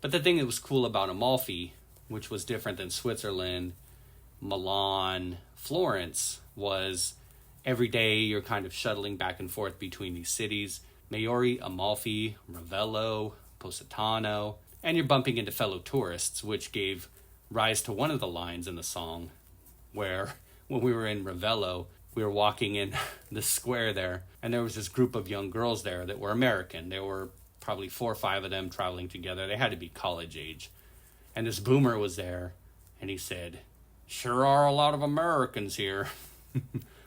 But the thing that was cool about Amalfi, which was different than Switzerland, Milan, Florence, was every day you're kind of shuttling back and forth between these cities. Maiori, Amalfi, Ravello, Positano, and you're bumping into fellow tourists, which gave rise to one of the lines in the song where when we were in Ravello, we were walking in the square there, and there was this group of young girls there that were American. There were probably 4 or 5 of them traveling together. They had to be college age. And this boomer was there, and he said, "Sure are a lot of Americans here."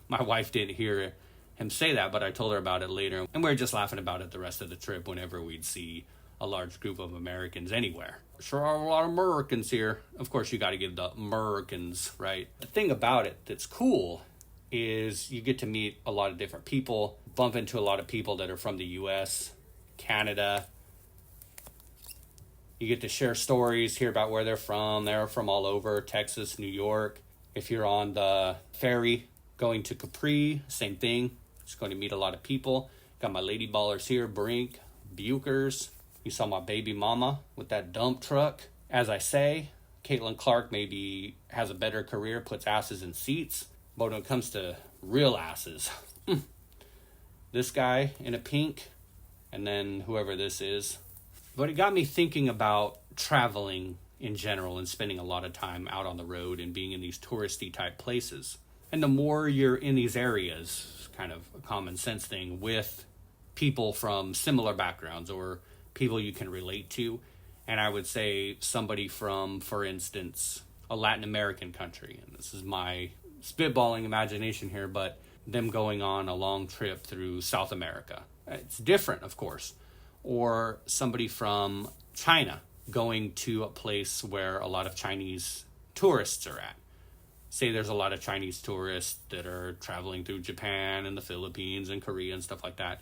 My wife didn't hear him say that, but I told her about it later. And we were just laughing about it the rest of the trip whenever we'd see a large group of Americans anywhere. Sure are a lot of Mericans here. Of course, you got to give the Mericans, right? The thing about it that's cool is you get to meet a lot of different people, bump into a lot of people that are from the US, Canada. You get to share stories, hear about where they're from. They're from all over, Texas, New York. If you're on the ferry going to Capri, same thing. Just going to meet a lot of people. Got my lady ballers here, Brink, Bukers. You saw my baby mama with that dump truck. As I say, Caitlin Clark maybe has a better career, puts asses in seats. But when it comes to real asses, this guy in a pink, and then whoever this is. But it got me thinking about traveling in general and spending a lot of time out on the road and being in these touristy type places. And the more you're in these areas, kind of a common sense thing, with people from similar backgrounds or people you can relate to. And I would say somebody from, for instance, a Latin American country. And this is my spitballing imagination here, but them going on a long trip through South America. It's different, of course. Or somebody from China going to a place where a lot of Chinese tourists are at. Say there's a lot of Chinese tourists that are traveling through Japan and the Philippines and Korea and stuff like that,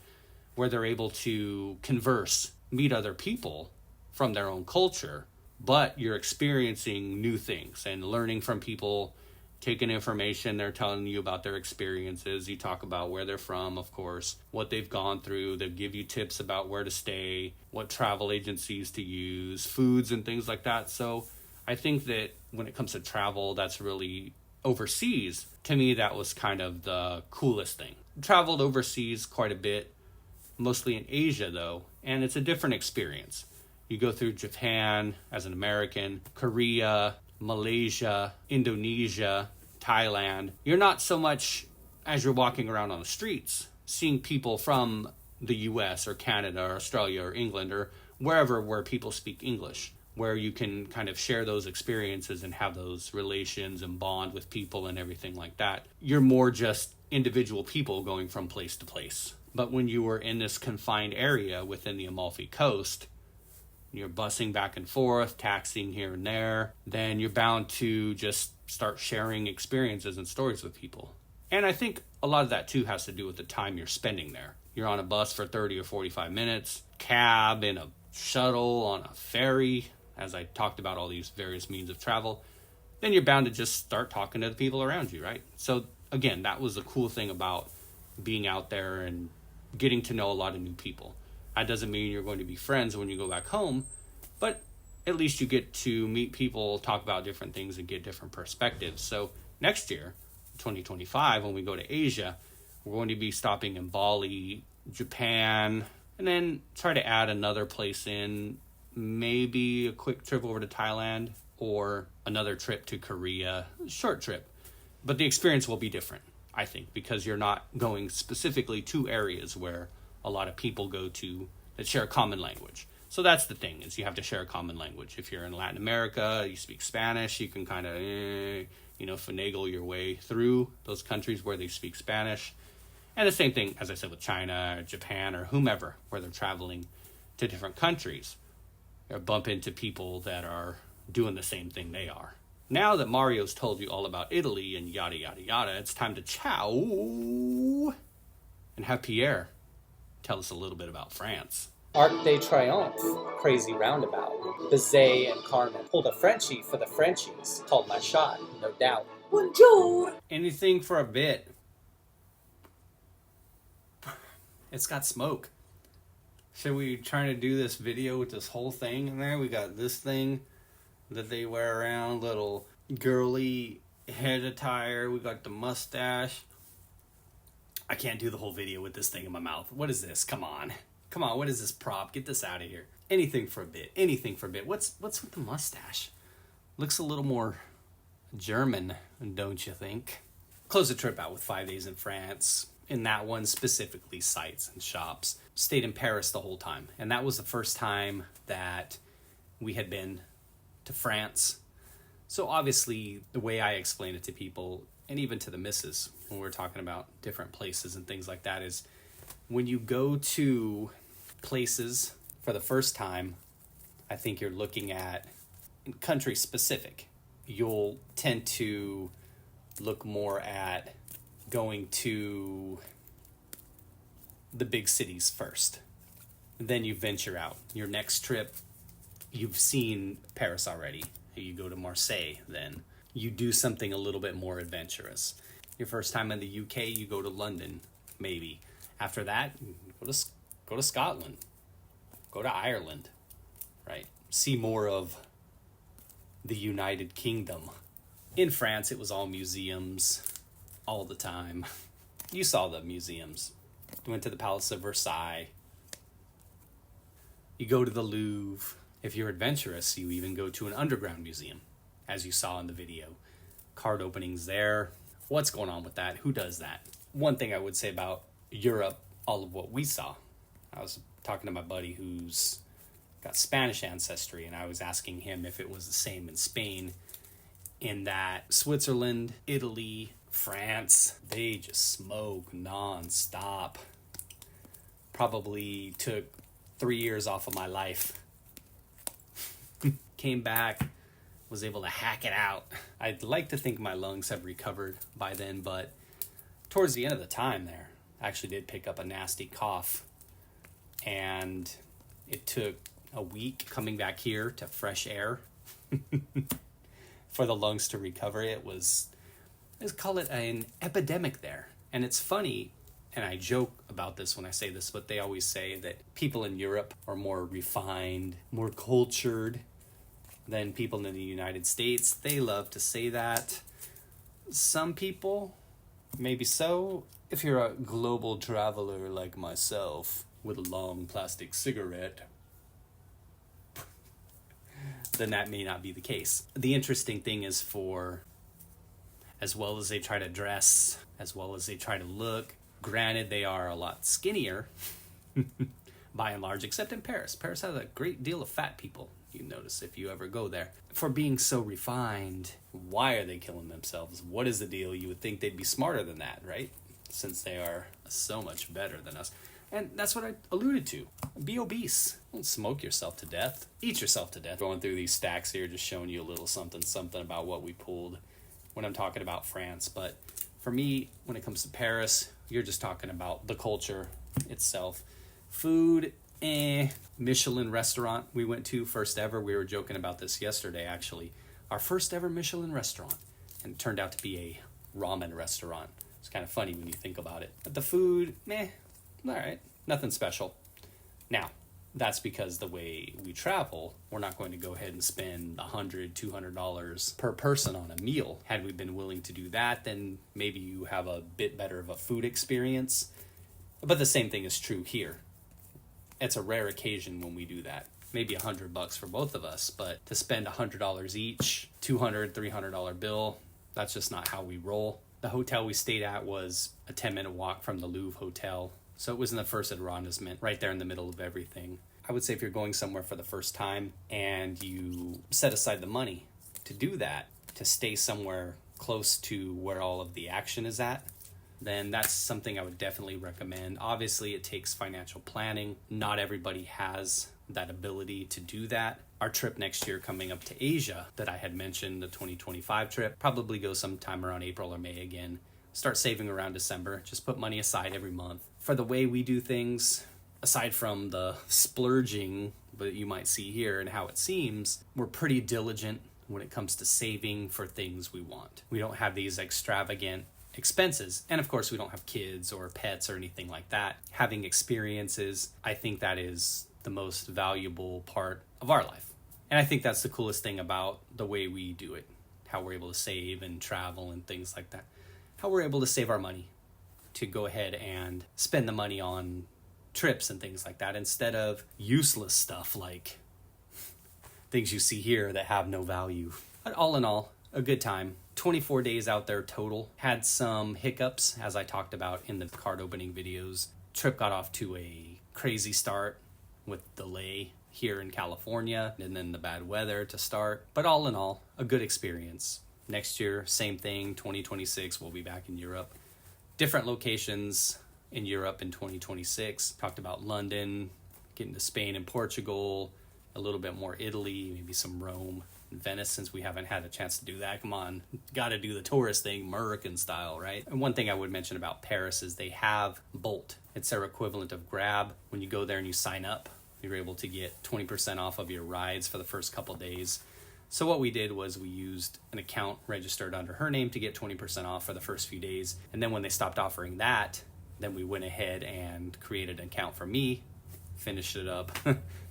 where they're able to converse, meet other people from their own culture, but you're experiencing new things and learning from people, taking information, they're telling you about their experiences. You talk about where they're from, of course, what they've gone through. They give you tips about where to stay, what travel agencies to use, foods and things like that. So I think that when it comes to travel, that's really overseas. To me, that was kind of the coolest thing. Traveled overseas quite a bit, mostly in Asia though, and it's a different experience. You go through Japan as an American, Korea, Malaysia, Indonesia, Thailand. You're not so much, as you're walking around on the streets, seeing people from the US or Canada or Australia or England or wherever where people speak English, where you can kind of share those experiences and have those relations and bond with people and everything like that. You're more just individual people going from place to place. But when you were in this confined area within the Amalfi Coast, you're busing back and forth, taxiing here and there, then you're bound to just start sharing experiences and stories with people. And I think a lot of that too has to do with the time you're spending there. You're on a bus for 30 or 45 minutes, cab, in a shuttle, on a ferry, as I talked about all these various means of travel, then you're bound to just start talking to the people around you, right? So again, that was the cool thing about being out there and getting to know a lot of new people. That doesn't mean you're going to be friends when you go back home, but at least you get to meet people, talk about different things, and get different perspectives. So next year, 2025, when we go to Asia, we're going to be stopping in Bali, Japan, and then try to add another place in, maybe a quick trip over to Thailand or another trip to Korea, short trip. But the experience will be different, I think, because you're not going specifically to areas where a lot of people go to that share a common language. So that's the thing, is you have to share a common language. If you're in Latin America, you speak Spanish, you can kind of, finagle your way through those countries where they speak Spanish. And the same thing, as I said, with China or Japan or whomever, where they're traveling to different countries, or bump into people that are doing the same thing they are. Now that Mario's told you all about Italy and yada, yada, yada, it's time to ciao and have Pierre tell us a little bit about France. Arc de Triomphe, crazy roundabout. Bizet and Carmen pulled a Frenchie for the Frenchies. Called my shot, no doubt. Bonjour! Anything for a bit. It's got smoke. Should we try to do this video with this whole thing in there? We got this thing that they wear around, little girly head attire. We got the mustache. I can't do the whole video with this thing in my mouth. What is this? Come on. Come on, what is this prop? Get this out of here. Anything for a bit. Anything for a bit. What's with the mustache? Looks a little more German, don't you think? Closed the trip out with 5 days in France. In that one, specifically sites and shops. Stayed in Paris the whole time. And that was the first time that we had been to France. So obviously, the way I explain it to people, and even to the missus, when we're talking about different places and things like that, is when you go to places for the first time, I think you're looking at country specific. You'll tend to look more at going to the big cities first. Then you venture out. Your next trip, you've seen Paris already. You go to Marseille, then you do something a little bit more adventurous. Your first time in the UK, you go to London, maybe. After that, go to Scotland. Go to Ireland, right? See more of the United Kingdom. In France, it was all museums all the time. You saw the museums. You went to the Palace of Versailles. You go to the Louvre. If you're adventurous, you even go to an underground museum, as you saw in the video. Card openings there. What's going on with that? Who does that? One thing I would say about Europe, all of what we saw. I was talking to my buddy who's got Spanish ancestry, and I was asking him if it was the same in Spain, in that Switzerland, Italy, France, they just smoke non-stop. Probably took 3 years off of my life. Came back, was able to hack it out. I'd like to think my lungs have recovered by then, but towards the end of the time there, I actually did pick up a nasty cough. And it took a week coming back here to fresh air for the lungs to recover. It was, let's call it an epidemic there. And it's funny, and I joke about this when I say this, but they always say that people in Europe are more refined, more cultured than people in the United States. They love to say that. Some people, maybe so. If you're a global traveler like myself with a long plastic cigarette, then that may not be the case. The interesting thing is, for as well as they try to dress, as well as they try to look, granted they are a lot skinnier by and large, except in Paris. Paris has a great deal of fat people, you notice if you ever go there. For being so refined, why are they killing themselves? What is the deal? You would think they'd be smarter than that, right? Since they are so much better than us. And that's what I alluded to. Be obese. Don't smoke yourself to death. Eat yourself to death. Going through these stacks here, just showing you a little something about what we pulled when I'm talking about France. But for me, when it comes to Paris, you're just talking about the culture itself. Food, Michelin restaurant we went to, first ever. We were joking about this yesterday, actually. Our first ever Michelin restaurant. And it turned out to be a ramen restaurant. It's kind of funny when you think about it. But the food, all right, nothing special. Now, that's because the way we travel, we're not going to go ahead and spend $100, $200 per person on a meal. Had we been willing to do that, then maybe you have a bit better of a food experience. But the same thing is true here. It's a rare occasion when we do that. Maybe $100 for both of us, but to spend $100 each, $200, $300 bill, that's just not how we roll. The hotel we stayed at was a 10-minute walk from the Louvre Hotel. So it was in the first arrondissement, right there in the middle of everything. I would say if you're going somewhere for the first time and you set aside the money to do that, to stay somewhere close to where all of the action is at, then that's something I would definitely recommend. Obviously, it takes financial planning. Not everybody has that ability to do that. Our trip next year coming up to Asia that I had mentioned, the 2025 trip, probably go sometime around April or May again. Start saving around December. Just put money aside every month. For the way we do things, aside from the splurging that you might see here and how it seems, we're pretty diligent when it comes to saving for things we want. We don't have these extravagant expenses. And of course, we don't have kids or pets or anything like that. Having experiences, I think that is the most valuable part of our life. And I think that's the coolest thing about the way we do it, how we're able to save and travel and things like that. How we're able to save our money to go ahead and spend the money on trips and things like that instead of useless stuff like things you see here that have no value. But all in all, a good time. 24 days out there total. Had some hiccups, as I talked about in the card opening videos. Trip got off to a crazy start with delay here in California and then the bad weather to start. But all in all, a good experience. Next year, same thing, 2026, we'll be back in Europe. Different locations in Europe in 2026. Talked about London, getting to Spain and Portugal, a little bit more Italy, maybe some Rome and Venice, since we haven't had a chance to do that. Come on, got to do the tourist thing, American style, right? And one thing I would mention about Paris is they have Bolt. It's their equivalent of Grab. When you go there and you sign up, you're able to get 20% off of your rides for the first couple days. So what we did was we used an account registered under her name to get 20% off for the first few days. And then when they stopped offering that, then we went ahead and created an account for me, finished it up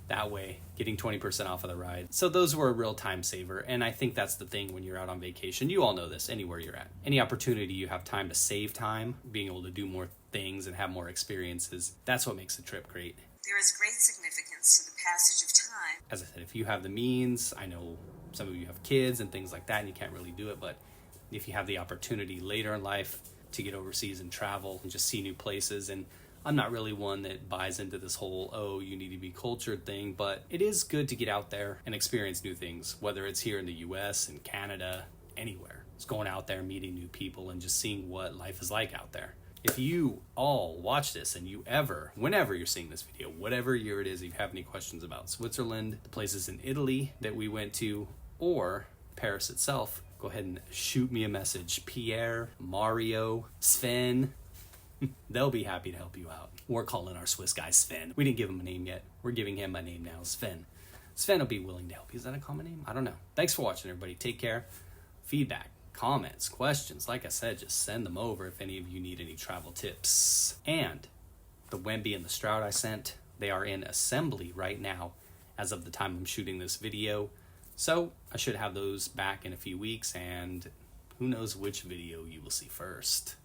that way, getting 20% off of the ride. So those were a real time saver. And I think that's the thing when you're out on vacation. You all know this, anywhere you're at. Any opportunity you have time to save time, being able to do more things and have more experiences, that's what makes the trip great. There is great significance to the passage of time. As I said, if you have the means, I know some of you have kids and things like that and you can't really do it, but if you have the opportunity later in life to get overseas and travel and just see new places, and I'm not really one that buys into this whole, oh, you need to be cultured thing, but it is good to get out there and experience new things, whether it's here in the US, in Canada, anywhere. It's going out there, meeting new people, and just seeing what life is like out there. If you all watch this and you ever, whenever you're seeing this video, whatever year it is, if you have any questions about Switzerland, the places in Italy that we went to, or Paris itself, go ahead and shoot me a message. Pierre, Mario, Sven, they'll be happy to help you out. We're calling our Swiss guy Sven. We didn't give him a name yet. We're giving him a name now, Sven. Sven will be willing to help you. Is that a common name? I don't know. Thanks for watching, everybody. Take care. Feedback, comments, questions, like I said, just send them over if any of you need any travel tips. And the Wemby and the Stroud I sent, they are in assembly right now as of the time I'm shooting this video. So I should have those back in a few weeks, and who knows which video you will see first.